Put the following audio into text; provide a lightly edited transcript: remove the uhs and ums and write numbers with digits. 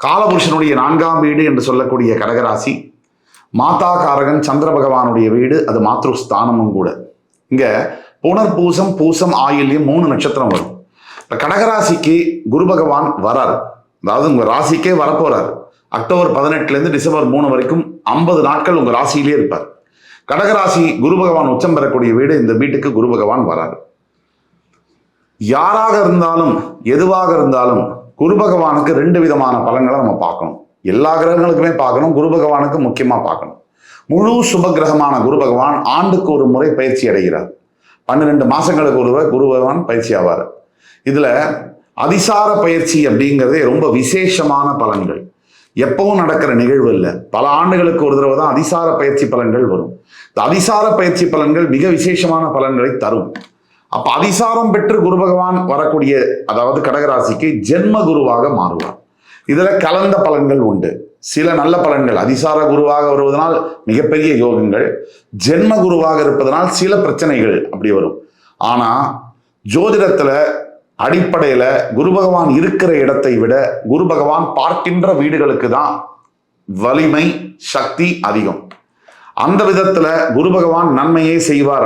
காலபுருஷனுடைய 4ஆம் வீடு என்று சொல்லக்கூடிய கடகராசி, மாதா காரகன் சந்திர பகவானுடைய வீடு, அது மாத்ருஸ்தானமும் கூட. இங்க புனர்பூசம், பூசம், ஆயில்யம் 3 நட்சத்திரம் வரும். இப்ப கடகராசிக்கு குரு பகவான் வரார், அதாவது உங்க ராசிக்கே வரப்போறார். அக்டோபர் 18 டிசம்பர் 3 வரைக்கும் 50 நாட்கள் உங்க ராசியிலே இருப்பார். கடகராசி குரு பகவான் உச்சம் பெறக்கூடிய வீடு, இந்த வீட்டுக்கு குரு பகவான் வராரு. யாராக இருந்தாலும் எதுவாக இருந்தாலும் குரு பகவானுக்கு 2 விதமான பலன்களை நம்ம பார்க்கணும். எல்லா கிரகங்களுக்குமே பார்க்கணும், குரு பகவானுக்கு முக்கியமா பார்க்கணும். முழு சுப கிரகமான குரு பகவான் ஆண்டுக்கு ஒரு முறை பயிற்சி அடைகிறார். 12 மாசங்களுக்கு ஒரு முறை குரு பகவான் பயிற்சி ஆவார். இதுல அதிசார பயிற்சி அப்படிங்கிறதே ரொம்ப விசேஷமான பலன்கள். எப்பவும் நடக்கிற நிகழ்வு இல்லை, பல ஆண்டுகளுக்கு ஒரு தடவை தான் அதிசார பயிற்சி பலன்கள் வரும். இந்த அதிசார பயிற்சி பலன்கள் மிக விசேஷமான பலன்களை தரும். அப்ப அதிசாரம் பெற்று குரு பகவான் வரக்கூடிய, அதாவது கடகராசிக்கு ஜென்ம குருவாக மாறுவார். இதுல கலந்த பலன்கள் உண்டு. சில நல்ல பலன்கள், அதிசார குருவாக வருவதனால் மிகப்பெரிய யோகங்கள், ஜென்ம குருவாக இருப்பதனால் சில பிரச்சனைகள் அப்படி வரும். ஆனா ஜோதிடத்துல அடிப்படையில குரு பகவான் இருக்கிற இடத்தை விட குரு பகவான் பார்க்கின்ற வீடுகளுக்கு தான் வலிமை, சக்தி அதிகம். அந்த விதத்துல குரு பகவான் நன்மையே செய்வார்.